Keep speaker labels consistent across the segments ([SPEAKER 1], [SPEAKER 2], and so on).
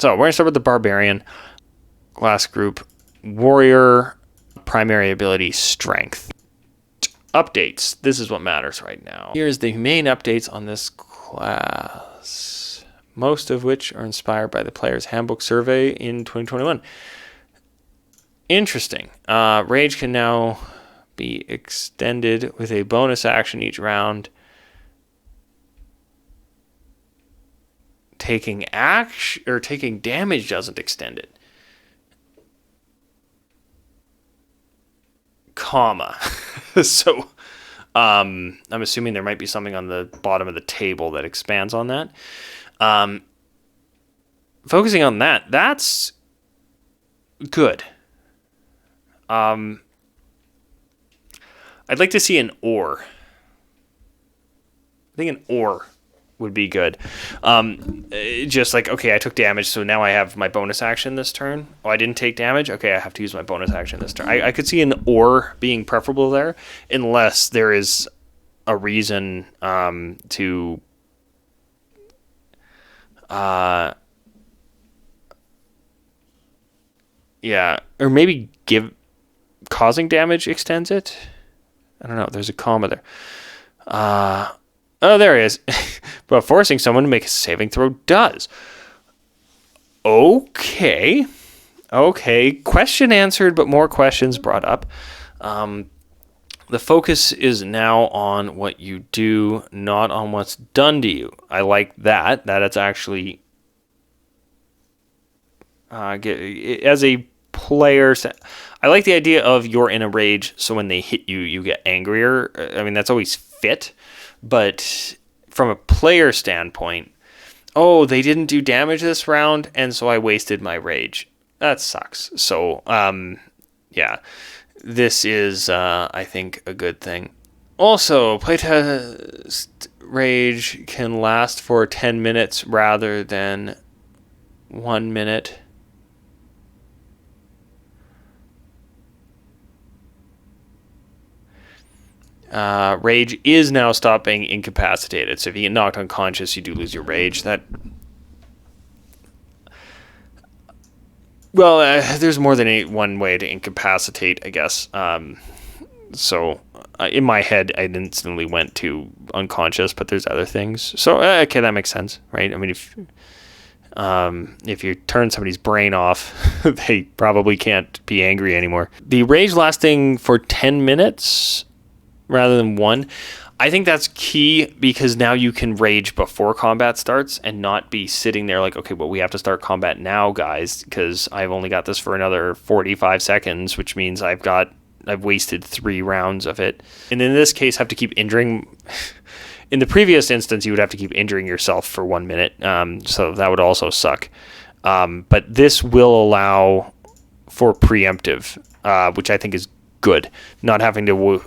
[SPEAKER 1] So we're going to start with the Barbarian class group. Warrior, primary ability, Strength. Updates. This is what matters right now. Here's the main updates on this class, most of which are inspired by the player's handbook survey in 2021. Interesting. Rage can now be extended with a bonus action each round. Taking action or taking damage doesn't extend it. Comma. So I'm assuming there might be something on the bottom of the table that expands on that. Focusing on that, that's good. I'd like to see an or. I think an or would be good. Just like, okay, I took damage, so now I have my bonus action this turn. Oh, I didn't take damage? Okay, I have to use my bonus action this turn. I could see an or being preferable there, unless there is a reason to... yeah, or maybe causing damage extends it. I don't know. There's a comma there. Oh, there it is. But forcing someone to make a saving throw does. Okay. Question answered, but more questions brought up. The focus is now on what you do, not on what's done to you. I like that. That it's actually... as a player... I like the idea of you're in a rage, so when they hit you, you get angrier. I mean, that's always fit. But from a player standpoint, oh, they didn't do damage this round, and so I wasted my rage. That sucks. So, yeah, this is, I think, a good thing. Also, playtest rage can last for 10 minutes rather than 1 minute. Rage is now stopped being incapacitated. So if you get knocked unconscious, you do lose your rage. There's more than one way to incapacitate, I guess. So in my head, I instantly went to unconscious, but there's other things. So okay, that makes sense, right? I mean, if you turn somebody's brain off, they probably can't be angry anymore. The rage lasting for 10 minutes rather than 1. I think that's key because now you can rage before combat starts and not be sitting there like, okay, well, we have to start combat now, guys, because I've only got this for another 45 seconds, which means I've wasted 3 rounds of it. And in this case, have to keep injuring. In the previous instance, you would have to keep injuring yourself for 1 minute. So that would also suck. But this will allow for preemptive, which I think is good, not having to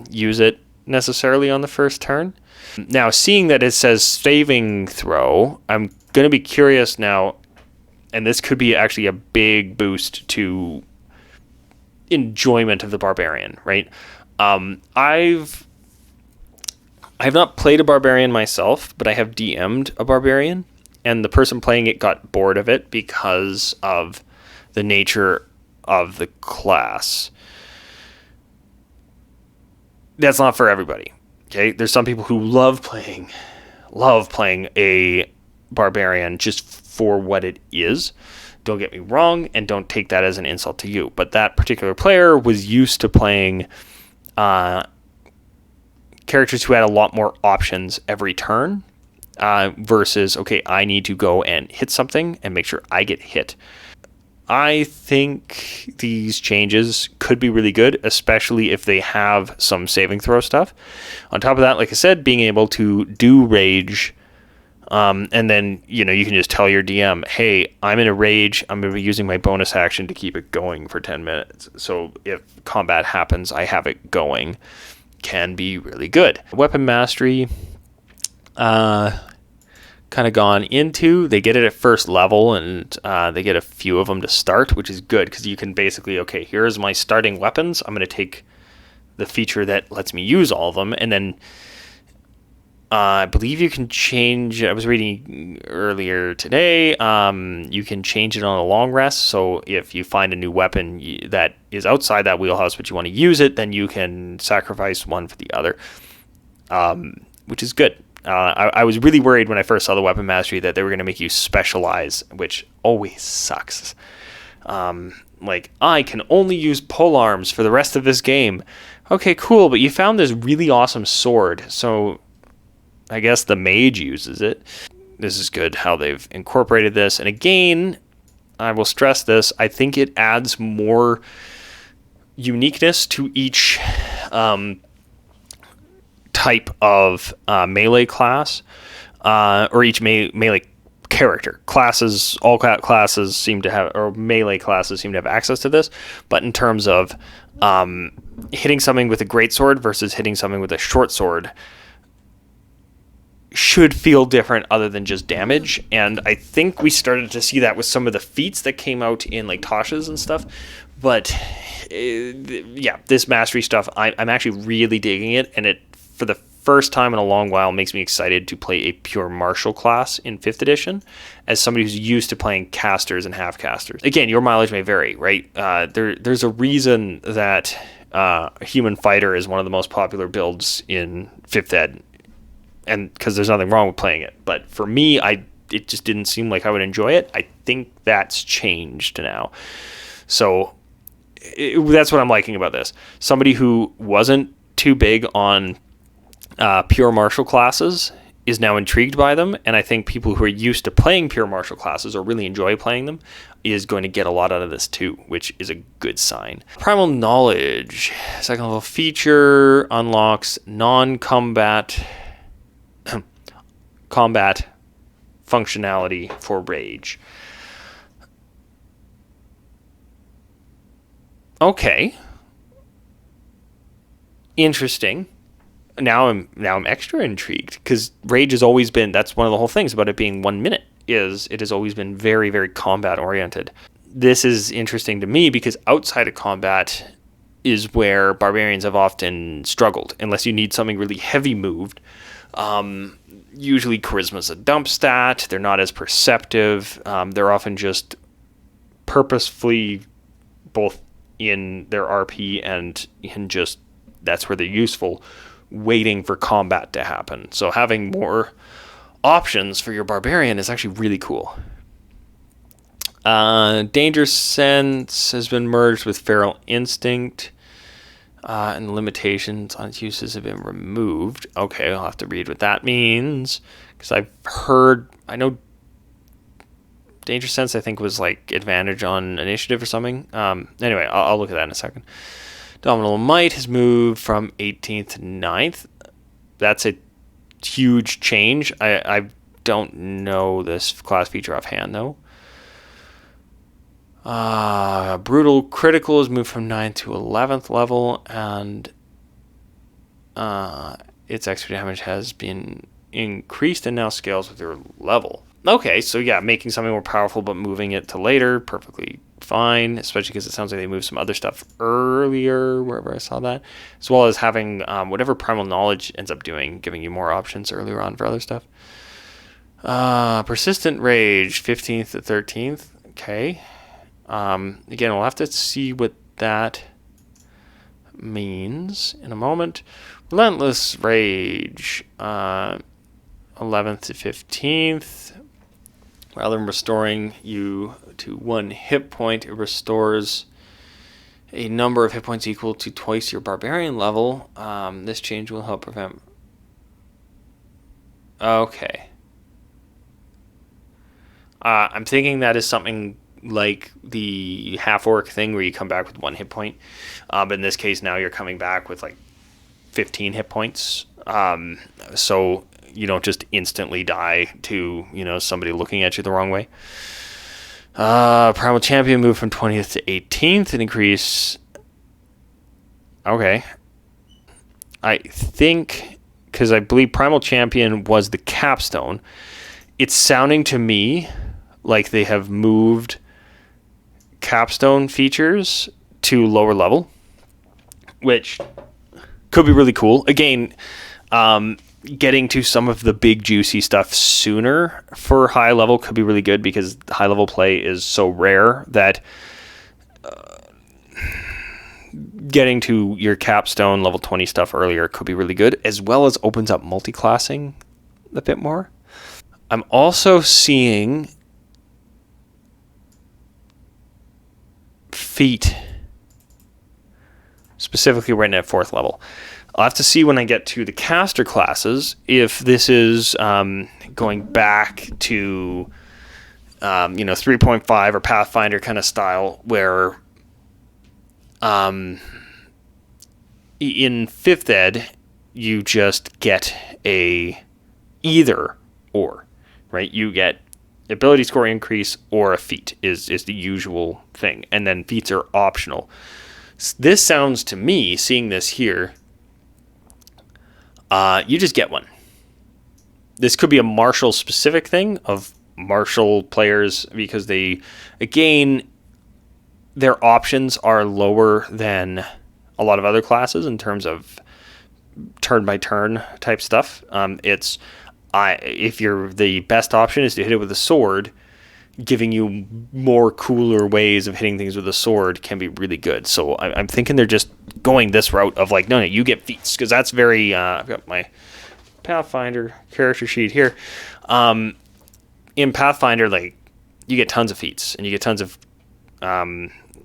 [SPEAKER 1] use it necessarily on the first turn. Now, seeing that it says saving throw, I'm going to be curious now, and this could be actually a big boost to enjoyment of the Barbarian, right? I've not played a Barbarian myself, but I have DM'd a Barbarian, and the person playing it got bored of it because of the nature of the class. That's not for everybody. Okay, there's some people who love playing a Barbarian just for what it is. Don't get me wrong, and don't take that as an insult to you. But that particular player was used to playing characters who had a lot more options every turn versus, okay, I need to go and hit something and make sure I get hit. I think these changes could be really good, especially if they have some saving throw stuff. On top of that, like I said, being able to do rage, and then, you can just tell your DM, hey, I'm in a rage. I'm going to be using my bonus action to keep it going for 10 minutes. So if combat happens, I have it going. Can be really good. Weapon mastery, kind of gone into. They get it at first level, and they get a few of them to start, which is good because you can basically, okay, here's my starting weapons. I'm going to take the feature that lets me use all of them, and then I believe you can change. I was reading earlier today. You can change it on a long rest. So if you find a new weapon that is outside that wheelhouse, but you want to use it, then you can sacrifice one for the other, which is good. I was really worried when I first saw the weapon mastery that they were going to make you specialize, which always sucks. Like, I can only use pole arms for the rest of this game. Okay, cool, but you found this really awesome sword, so I guess the mage uses it. This is good how they've incorporated this. And again, I will stress this, I think it adds more uniqueness to each type of melee class, or each melee character. Classes, all classes seem to have, or melee classes seem to have access to this, but in terms of hitting something with a greatsword versus hitting something with a short sword, should feel different other than just damage. And I think we started to see that with some of the feats that came out in like Tasha's and stuff. But yeah, this mastery stuff, I'm actually really digging it, and it, for the first time in a long while, makes me excited to play a pure martial class in 5th edition as somebody who's used to playing casters and half casters. Again, your mileage may vary, right? There's a reason that Human Fighter is one of the most popular builds in 5th ed, and because there's nothing wrong with playing it. But for me, it just didn't seem like I would enjoy it. I think that's changed now. So that's what I'm liking about this. Somebody who wasn't too big on pure martial classes is now intrigued by them, and I think people who are used to playing pure martial classes or really enjoy playing them is going to get a lot out of this too, which is a good sign. Primal Knowledge, second level feature, unlocks non-combat combat functionality for rage. Okay. Interesting. Now I'm extra intrigued, because rage has always been, that's one of the whole things about it being 1 minute, is it has always been very, very combat oriented. This is interesting to me because outside of combat is where barbarians have often struggled, unless you need something really heavy moved. Usually charisma's a dump stat. They're not as perceptive. They're often just purposefully, both in their RP and in just, that's where they're useful, waiting for combat to happen. So having more options for your barbarian is actually really cool. Danger Sense has been merged with Feral Instinct, and limitations on its uses have been removed. Okay, I'll have to read what that means, because I know Danger Sense, I think, was like advantage on initiative or something. Anyway, I'll look at that in a second. Dominal Might has moved from 18th to 9th. That's a huge change. I don't know this class feature offhand, though. Brutal Critical has moved from 9th to 11th level, and its extra damage has been increased and now scales with your level. Okay, so yeah, making something more powerful but moving it to later, perfectly fine, especially because it sounds like they moved some other stuff earlier, wherever I saw that, as well as having whatever Primal Knowledge ends up doing, giving you more options earlier on for other stuff. Persistent Rage, 15th to 13th, okay. Again, we'll have to see what that means in a moment. Relentless Rage, 11th to 15th. Rather than restoring you to 1 hit point, it restores a number of hit points equal to twice your barbarian level. This change will help prevent... Okay. I'm thinking that is something like the half-orc thing where you come back with 1 hit point. But in this case, now you're coming back with like 15 hit points. So you don't just instantly die to, somebody looking at you the wrong way. Primal Champion moved from 20th to 18th and increase. Okay. I think, because I believe Primal Champion was the capstone, it's sounding to me like they have moved capstone features to lower level, which could be really cool. Again, getting to some of the big juicy stuff sooner for high level could be really good, because high level play is so rare that getting to your capstone level 20 stuff earlier could be really good, as well as opens up multi-classing a bit more. I'm also seeing feat specifically right now at 4th level. I'll have to see when I get to the caster classes if this is going back to 3.5 or Pathfinder kind of style, where in 5th ed you just get a either or, right? You get ability score increase or a feat is the usual thing, and then feats are optional. This sounds to me, seeing this here, you just get one. This could be a martial specific thing of martial players, because their options are lower than a lot of other classes in terms of turn by turn type stuff. If you're the best option is to hit it with a sword, giving you more cooler ways of hitting things with a sword can be really good. So I'm thinking they're just going this route of like, no, you get feats, because that's very. I've got my Pathfinder character sheet here. In Pathfinder, like, you get tons of feats, and you get tons of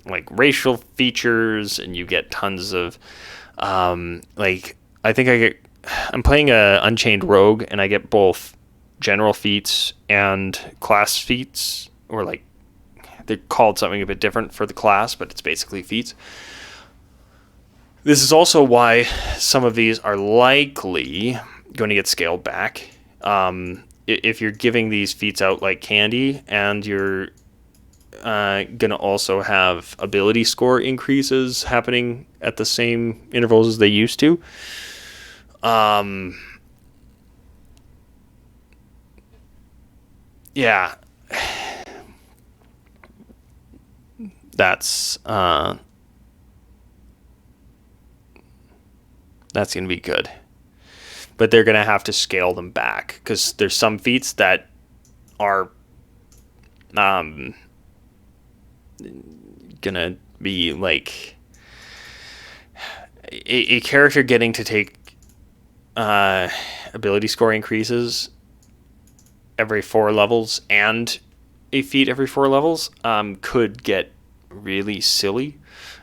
[SPEAKER 1] like racial features, and you get tons of I'm playing a Unchained Rogue, and I get both general feats and class feats, or like they're called something a bit different for the class, but it's basically feats. This is also why some of these are likely going to get scaled back. If you're giving these feats out like candy, and you're going to also have ability score increases happening at the same intervals as they used to, yeah, that's going to be good. But they're going to have to scale them back, because there's some feats that are going to be like a character getting to take ability score increases every 4 levels and a feat every 4 levels could get really silly.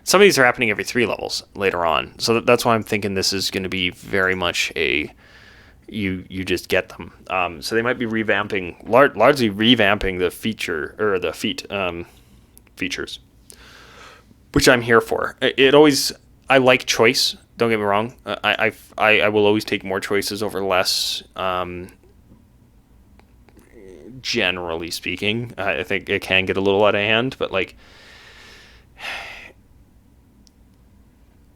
[SPEAKER 1] Some of these are happening every 3 levels later on, so that's why I'm thinking this is going to be very much a you just get them. So they might be revamping, largely revamping the feature or the feat features, which I'm here for. I like choice. Don't get me wrong. I will always take more choices over less. Generally speaking, I think it can get a little out of hand, but like,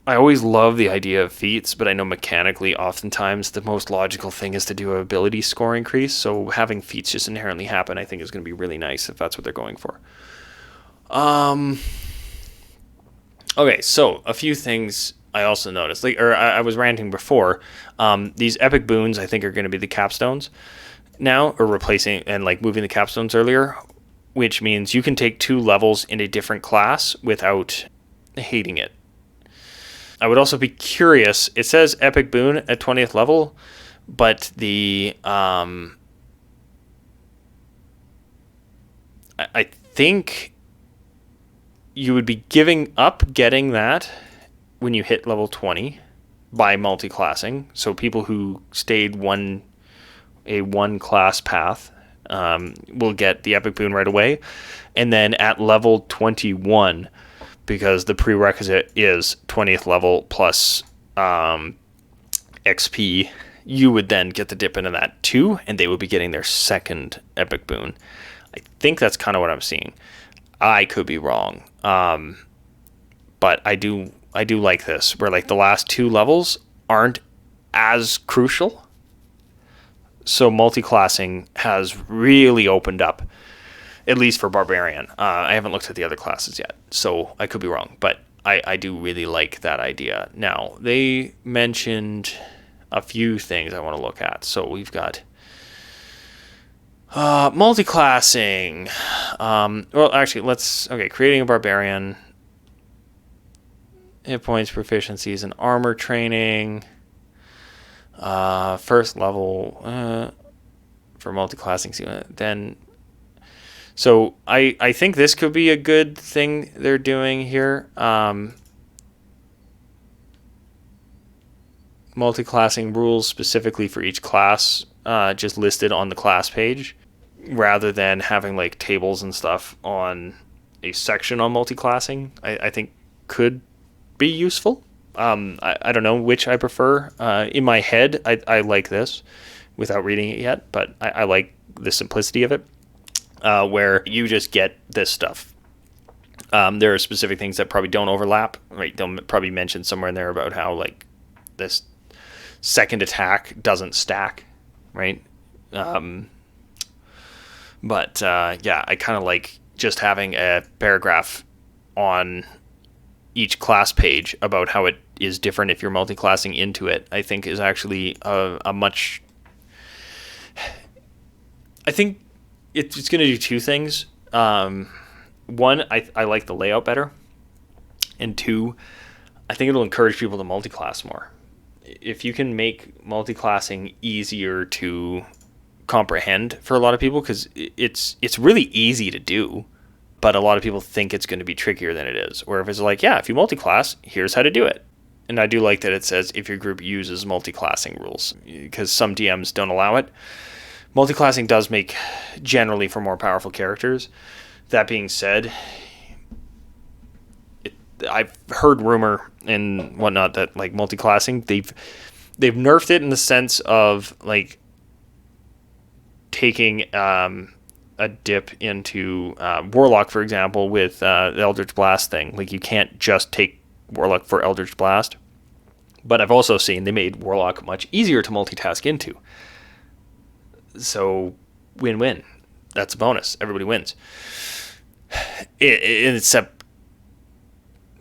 [SPEAKER 1] I always love the idea of feats, but I know mechanically oftentimes the most logical thing is to do an ability score increase. So having feats just inherently happen, I think, is going to be really nice if that's what they're going for. Okay, so a few things I also noticed, I was ranting before. These epic boons, I think, are going to be the capstones now, or replacing and like moving the capstones earlier, which means you can take 2 levels in a different class without hating it. I would also be curious. It says epic boon at 20th level, but the I think you would be giving up getting that when you hit level 20 by multi-classing. So people who stayed a one class path will get the epic boon right away, and then at level 21, because the prerequisite is 20th level plus XP, you would then get the dip into that too, and they would be getting their second epic boon. I think that's kind of what I'm seeing. I could be wrong, but I do like this, where like the last 2 levels aren't as crucial. So multi-classing has really opened up, at least for Barbarian. I haven't looked at the other classes yet, so I could be wrong, but I do really like that idea. Now, they mentioned a few things I want to look at. So we've got multi-classing. Well, actually, creating a barbarian. Hit points, proficiencies, and armor training. First level for multi-classing. Then, so I think this could be a good thing they're doing here. Multi-classing rules specifically for each class, just listed on the class page, rather than having like tables and stuff on a section on multi-classing. I think could be useful. I don't know which I prefer. In my head, I like this without reading it yet, but I like the simplicity of it, where you just get this stuff. There are specific things that probably don't overlap, right? They'll probably mention somewhere in there about how like this second attack doesn't stack, right? But I kind of like just having a paragraph on each class page about how it is different if you're multi-classing into it. I think is actually a much... I think it's going to do two things. One, I like the layout better. And two, I think it'll encourage people to multi-class more. If you can make multi-classing easier to comprehend for a lot of people, because it's really easy to do, but a lot of people think it's going to be trickier than it is. Or if it's like, yeah, if you multi-class, here's how to do it. And I do like that it says if your group uses multi-classing rules, because some DMs don't allow it. Multi-classing does make generally for more powerful characters. That being said, I've heard rumor and whatnot that like multi-classing, they've nerfed it in the sense of like taking a dip into Warlock, for example, with the Eldritch Blast thing. Like you can't just take Warlock for Eldritch Blast. But I've also seen they made Warlock much easier to multitask into. So win-win. That's a bonus. Everybody wins. Except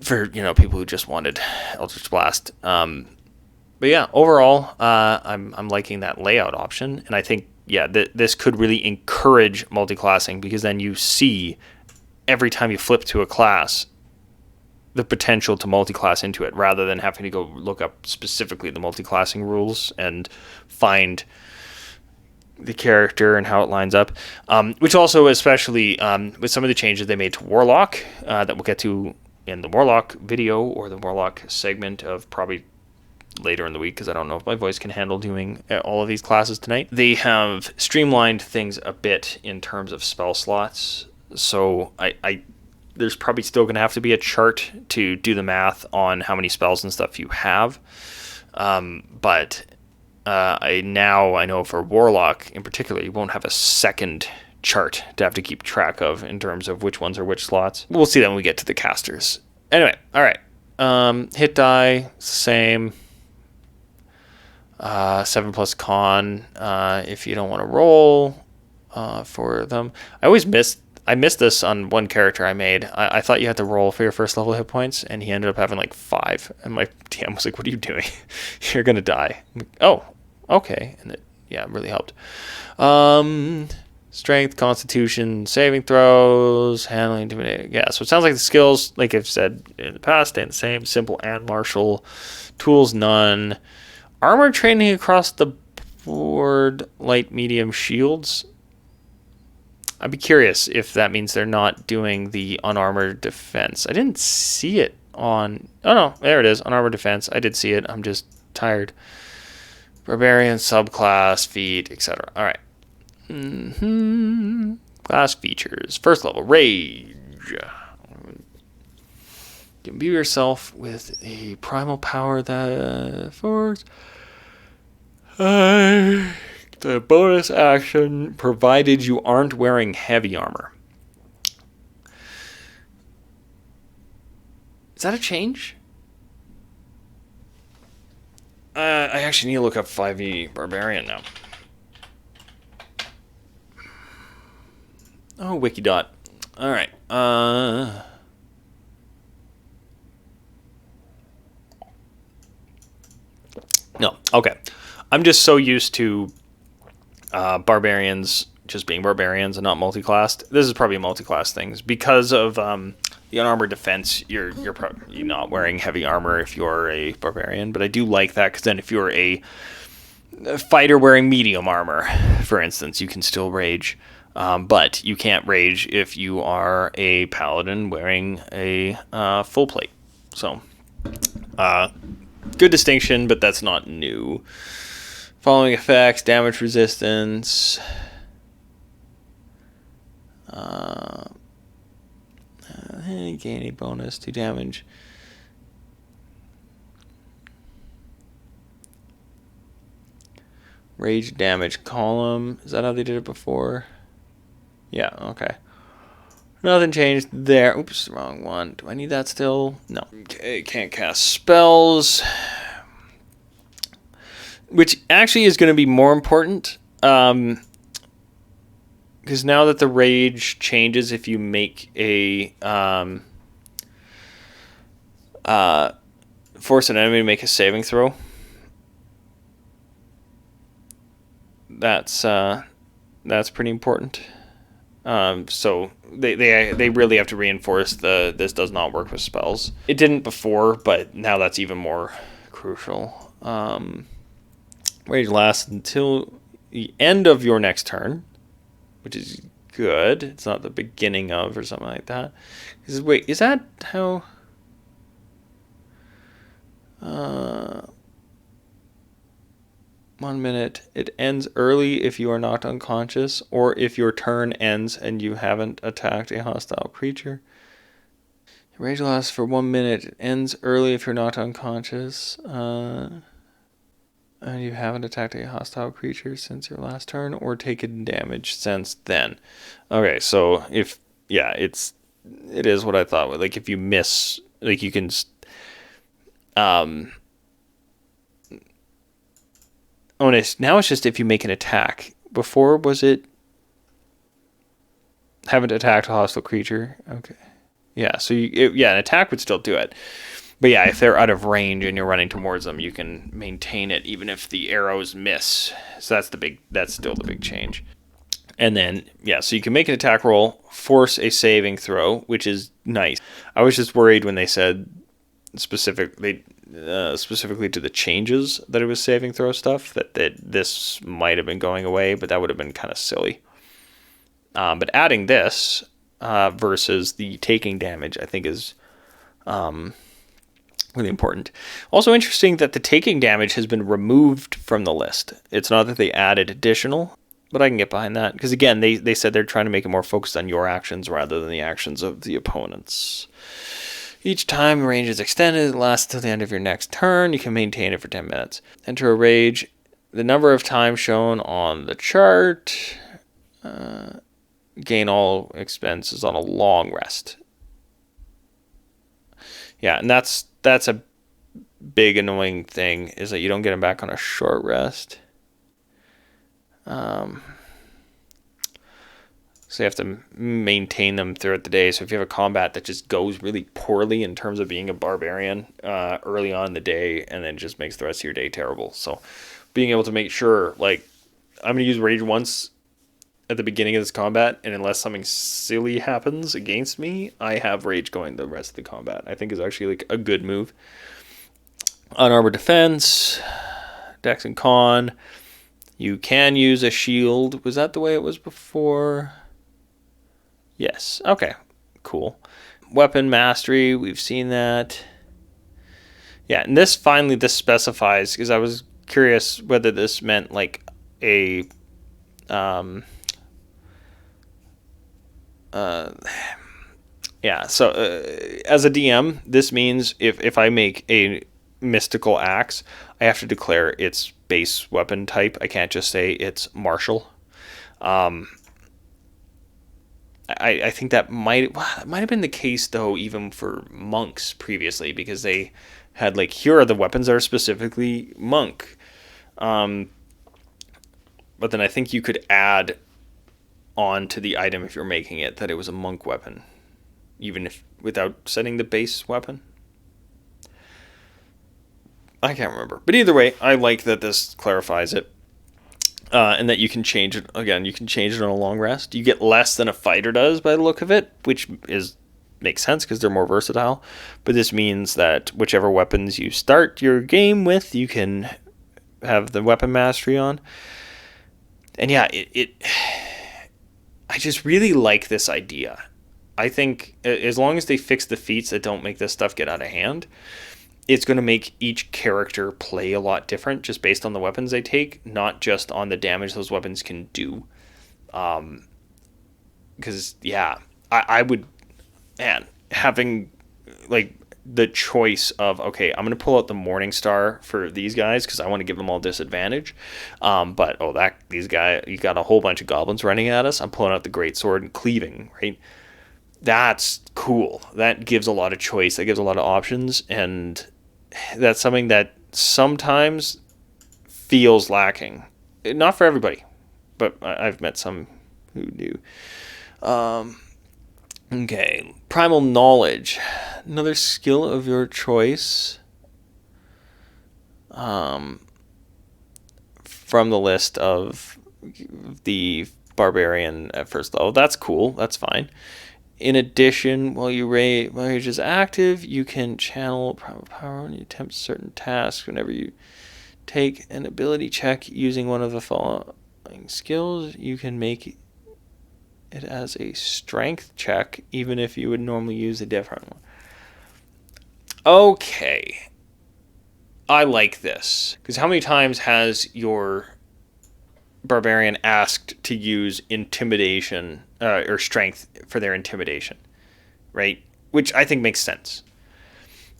[SPEAKER 1] for people who just wanted Eldritch Blast. But yeah, overall, I'm liking that layout option, and I think this could really encourage multi-classing, because then you see every time you flip to a class the potential to multi-class into it, rather than having to go look up specifically the multi-classing rules and find the character and how it lines up. Which also, especially with some of the changes they made to Warlock, that we'll get to in the Warlock video or the Warlock segment of probably later in the week, because I don't know if my voice can handle doing all of these classes tonight. They have streamlined things a bit in terms of spell slots. So there's probably still going to have to be a chart to do the math on how many spells and stuff you have. But I know for Warlock in particular, you won't have a second chart to have to keep track of in terms of which ones are which slots. We'll see that when we get to the casters. Anyway, all right. Hit die, same. 7+ con if you don't want to roll for them. I missed this on one character I made. I thought you had to roll for your first level hit points, and he ended up having like 5. And my DM was like, "What are you doing? You're gonna die." I'm like, oh, okay. And it really helped. Strength, Constitution, saving throws, handling, intimidating. Yeah, so it sounds like the skills, like I've said in the past, stay the same. Simple and martial. Tools, none. Armor training across the board, light, medium, shields. I'd be curious if that means they're not doing the unarmored defense. I didn't see it on... Oh, no, there it is. Unarmored defense. I did see it. I'm just tired. Barbarian, subclass, feat, etc. All right. Class features. First level, Rage. Imbue yourself with a primal power that forks. The bonus action, provided you aren't wearing heavy armor. Is that a change? I actually need to look up 5e Barbarian now. Oh, Wikidot. All right. No. Okay. I'm just so used to barbarians just being barbarians and not multi-classed. This is probably a multi-class thing because of the unarmored defense. You're probably not wearing heavy armor if you're a barbarian, but I do like that because then if you're a fighter wearing medium armor, for instance, you can still rage. But you can't rage if you are a paladin wearing a full plate. So, good distinction, but that's not new. Following effects, damage resistance. Gain a bonus to damage. Rage damage column. Is that how they did it before? Yeah, okay. Nothing changed there. Oops, wrong one. Do I need that still? No. Okay, can't cast spells. Which actually is going to be more important. Because now that the rage changes if you make a... force an enemy to make a saving throw. That's pretty important. So they really have to reinforce this does not work with spells. It didn't before, but now that's even more crucial. Rage lasts until the end of your next turn, which is good. It's not the beginning of or something like that. Wait, is that how... 1 minute. It ends early if you are knocked unconscious, or if your turn ends and you haven't attacked a hostile creature. Rage lasts for 1 minute. It ends early if you're knocked unconscious, and you haven't attacked a hostile creature since your last turn, or taken damage since then. Okay, so it is what I thought. Like if you miss, like you can. Oh, now it's just if you make an attack. Before, was it haven't attacked a hostile creature? Okay. Yeah, so an attack would still do it. But yeah, if they're out of range and you're running towards them, you can maintain it even if the arrows miss. So that's still the big change. And then, so you can make an attack roll, force a saving throw, which is nice. I was just worried when they said specifically to the changes that it was saving throw stuff, that this might have been going away, but that would have been kind of silly. But adding this versus the taking damage, I think is really important. Also interesting that the taking damage has been removed from the list. It's not that they added additional, but I can get behind that. Because again, they said they're trying to make it more focused on your actions rather than the actions of the opponents. Each time the range is extended, it lasts till the end of your next turn. You can maintain it for 10 minutes. Enter a rage. The number of times shown on the chart. Gain all expenses on a long rest. Yeah, and that's a big annoying thing, is that you don't get them back on a short rest. So you have to maintain them throughout the day. So if you have a combat that just goes really poorly in terms of being a barbarian early on in the day, and then just makes the rest of your day terrible. So being able to make sure, like, I'm going to use rage once at the beginning of this combat, and unless something silly happens against me, I have rage going the rest of the combat. I think is actually like a good move. Unarmored defense, dex and con. You can use a shield. Was that the way it was before? Yes. Okay. Cool. Weapon mastery. We've seen that. Yeah, and this specifies, because I was curious whether this meant like a so as a DM, this means if I make a mystical axe, I have to declare its base weapon type. I can't just say it's martial. I think that might have been the case, though, even for monks previously, because they had, like, here are the weapons that are specifically monk. But then I think you could add on to the item, if you're making it, that it was a monk weapon, even if without setting the base weapon. I can't remember. But either way, I like that this clarifies it. And that you can change it. Again, you can change it on a long rest. You get less than a fighter does by the look of it, which makes sense because they're more versatile. But this means that whichever weapons you start your game with, you can have the weapon mastery on. And yeah, I just really like this idea. I think as long as they fix the feats that don't make this stuff get out of hand, it's going to make each character play a lot different just based on the weapons they take, not just on the damage those weapons can do. Because, I would, man, having, like, the choice of, okay, I'm going to pull out the Morning Star for these guys because I want to give them all disadvantage. These guys, you got a whole bunch of goblins running at us. I'm pulling out the Great Sword and cleaving, right? That's cool. That gives a lot of choice. That gives a lot of options, and that's something that sometimes feels lacking. Not for everybody, but I've met some who do. Okay, primal knowledge, another skill of your choice. From the list of the barbarian at first level, that's cool. That's fine. In addition, while your rage is active, you can channel primal power when you attempt certain tasks. Whenever you take an ability check using one of the following skills, you can make it as a strength check, even if you would normally use a different one. Okay. I like this. Because how many times has your barbarian asked to use intimidation or strength for their intimidation, right? Which I think makes sense.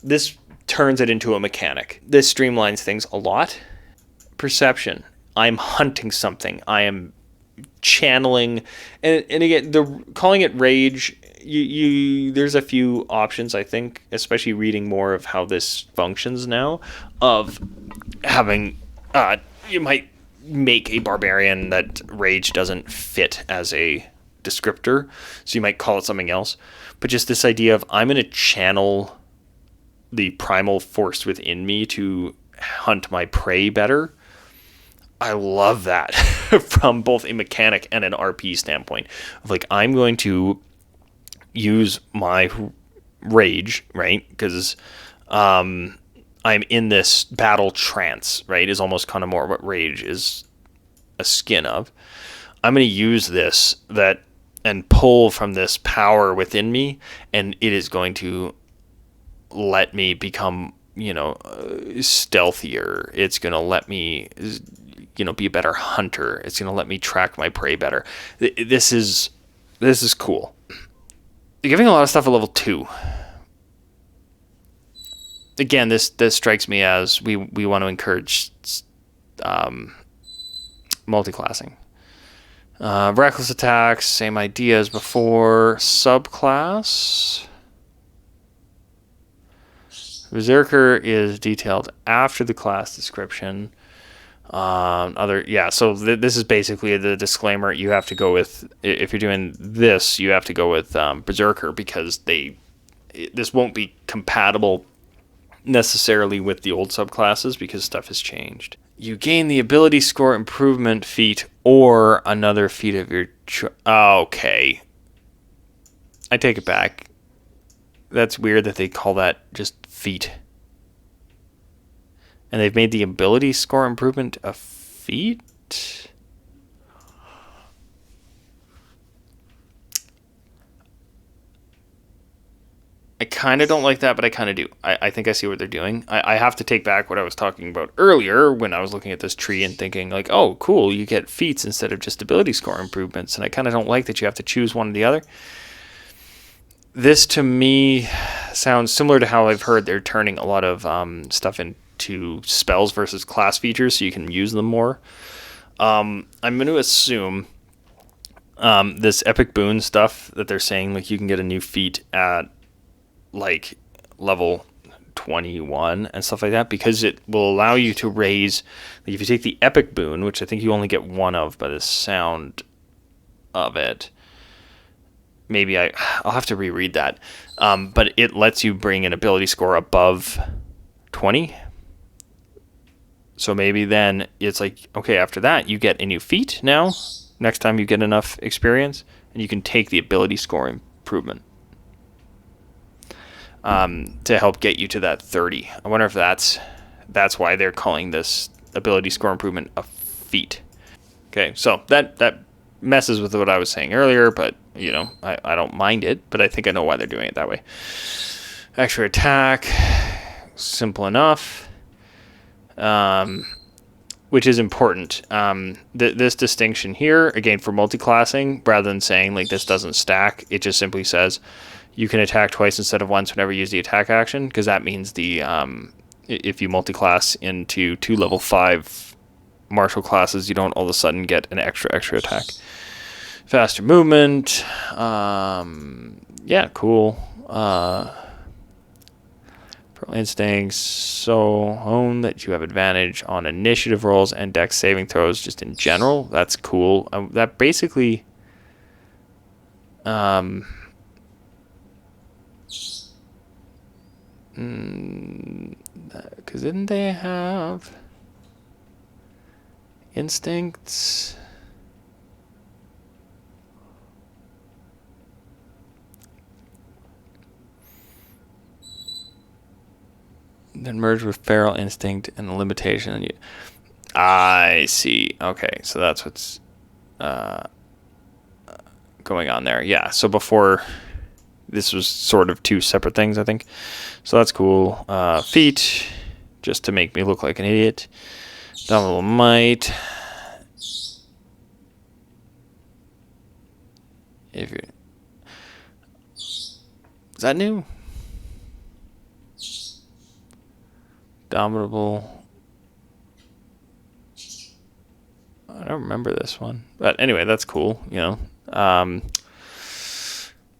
[SPEAKER 1] This turns it into a mechanic. This streamlines things a lot. Perception. I'm hunting something. I am channeling, and again, calling it rage. There's a few options, I think, especially reading more of how this functions now. Of having, you might make a barbarian that rage doesn't fit as a descriptor, so you might call it something else. But just this idea of I'm going to channel the primal force within me to hunt my prey better. I love that from both a mechanic and an RP standpoint. Of like, I'm going to use my rage, right? Because I'm in this battle trance, right? Is almost kind of more what rage is a skin of. I'm going to use this and pull from this power within me, and it is going to let me become, stealthier. It's going to let me, be a better hunter. It's going to let me track my prey better. This is cool. They're giving a lot of stuff a level 2. Again, this strikes me as we want to encourage multi-classing. Reckless attacks, same idea as before. Subclass. Berserker is detailed after the class description. So this is basically the disclaimer. You have to go with, if you're doing this, you have to go with Berserker, because this won't be compatible necessarily with the old subclasses because stuff has changed. You gain the ability score improvement feat or another feat of your okay. I take it back. That's weird that they call that just feat. And they've made the ability score improvement a feat? I kind of don't like that, but I kind of do. I think I see what they're doing. I have to take back what I was talking about earlier when I was looking at this tree and thinking, like, oh, cool, you get feats instead of just ability score improvements. And I kind of don't like that you have to choose one or the other. This, to me, sounds similar to how I've heard they're turning a lot of stuff into spells versus class features so you can use them more. I'm going to assume this epic boon stuff that they're saying, like, you can get a new feat at like level 21 and stuff like that, because it will allow you to raise, like, if you take the epic boon, which I think you only get one of by the sound of it, maybe I'll have to reread that, but it lets you bring an ability score above 20, So maybe then it's like, okay, after that, you get a new feat now, next time you get enough experience, and you can take the ability score improvement to help get you to that 30. I wonder if that's why they're calling this ability score improvement a feat. Okay, so that messes with what I was saying earlier, but I don't mind it, but I think I know why they're doing it that way. Extra attack, simple enough, which is important. This distinction here, again, for multi-classing, rather than saying like this doesn't stack, it just simply says you can attack twice instead of once whenever you use the attack action, because that means if you multi-class into 2 level 5 martial classes, you don't all of a sudden get an extra attack. Faster movement. Yeah, cool. Pearl instincts so honed that you have advantage on initiative rolls and dex saving throws just in general. That's cool. That basically because didn't they have instincts? Then merge with feral instinct and the limitation. I see. Okay, so that's what's going on there. Yeah, so before this was sort of 2 separate things, I think. So that's cool. Feat, just to make me look like an idiot. Double might. Is that new? Dominable. I don't remember this one, but anyway, that's cool.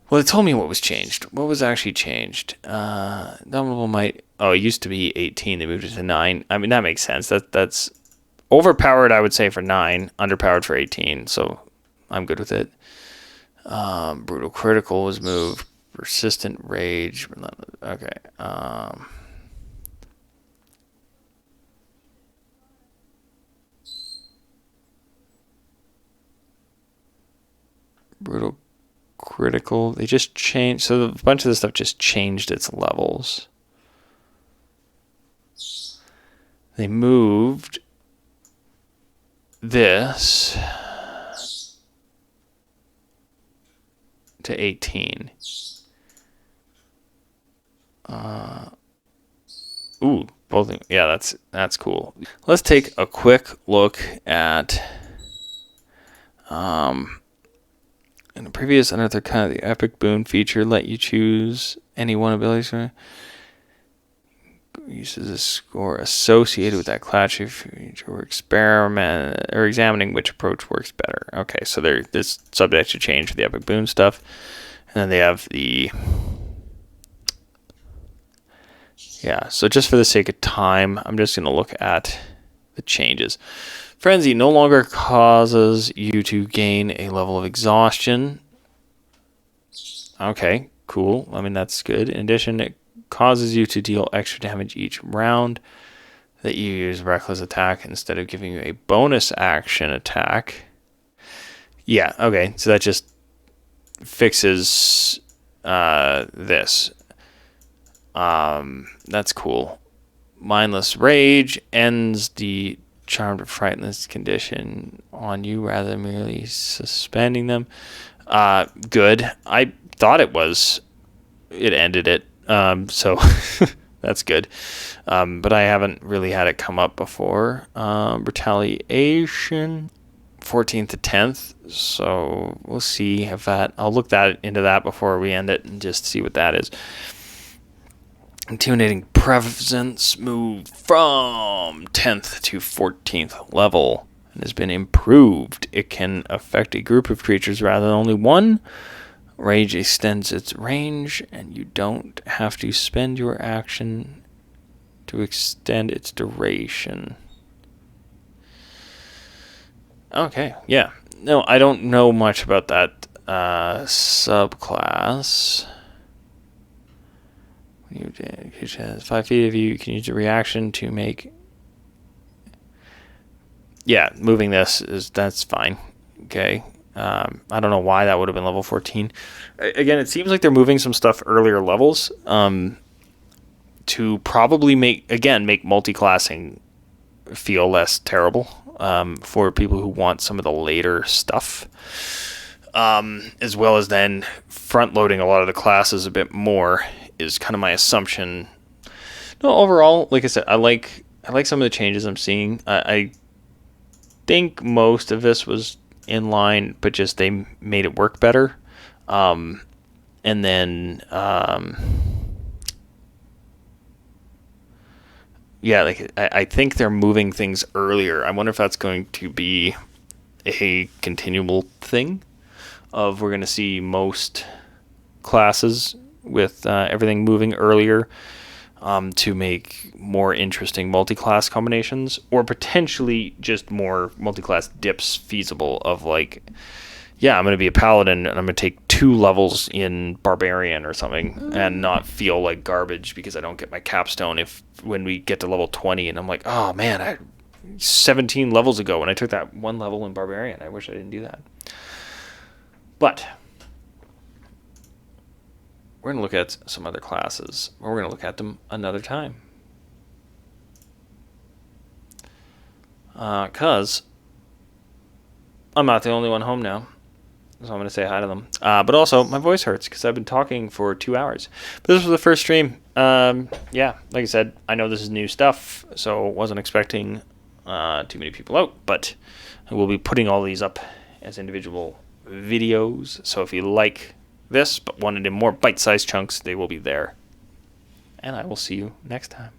[SPEAKER 1] Well, it told me what was changed. What was actually changed? Dominable might. Oh, it used to be 18. They moved it to 9. I mean, that makes sense. That's overpowered, I would say, for 9. Underpowered for 18. So I'm good with it. Brutal critical was moved. Persistent rage. Okay. Brutal critical. They just changed. So a bunch of this stuff just changed its levels. They moved this to 18. Ooh, both. Yeah, that's cool. Let's take a quick look at in the previous Unearthed Kind of the Epic Boon feature let you choose any one ability. Uses a score associated with that class or experiment or examining which approach works better. Okay, so this subject to change for the Epic Boon stuff, and then they have the So just for the sake of time, I'm just going to look at the changes. Frenzy no longer causes you to gain a level of exhaustion. Okay, cool. I mean, that's good. In addition, it causes you to deal extra damage each round that you use reckless attack instead of giving you a bonus action attack. Yeah, okay. So that just fixes this. That's cool. Mindless Rage ends the Charmed or Frightened condition on you rather than merely suspending them. Good. I thought it ended it. So that's good. But I haven't really had it come up before. Retaliation, 14th to 10th. So we'll see if I'll look into that before we end it and just see what that is. Intimidating presence moved from 10th to 14th level and has been improved. It can affect a group of creatures rather than only one. Rage extends its range, and you don't have to spend your action to extend its duration. Okay, yeah. No, I don't know much about that subclass. When you has 5 feet of you can use a reaction to make yeah, moving that's fine. Okay. I don't know why that would have been level 14. Again, it seems like they're moving some stuff earlier levels to probably make multi-classing feel less terrible for people who want some of the later stuff, as well as then front-loading a lot of the classes a bit more is kind of my assumption. No, overall, like I said, I like some of the changes I'm seeing. I think most of this was in line, but just they made it work better. And then, yeah, like I think they're moving things earlier. I wonder if that's going to be a continual thing of we're going to see most classes with everything moving earlier to make more interesting multi-class combinations, or potentially just more multi-class dips feasible of like, yeah, I'm going to be a paladin and I'm going to take 2 levels in barbarian or something and not feel like garbage because I don't get my capstone when we get to level 20 and I'm like, oh man, 17 levels ago when I took that 1 level in barbarian. I wish I didn't do that. But we're going to look at some other classes. We're going to look at them another time. Because I'm not the only one home now. So I'm going to say hi to them. But also, my voice hurts because I've been talking for 2 hours. But this was the first stream. Yeah, like I said, I know this is new stuff, so wasn't expecting too many people out. But I will be putting all these up as individual videos. So if you like this but wanted in more bite-sized chunks, they will be there. And I will see you next time.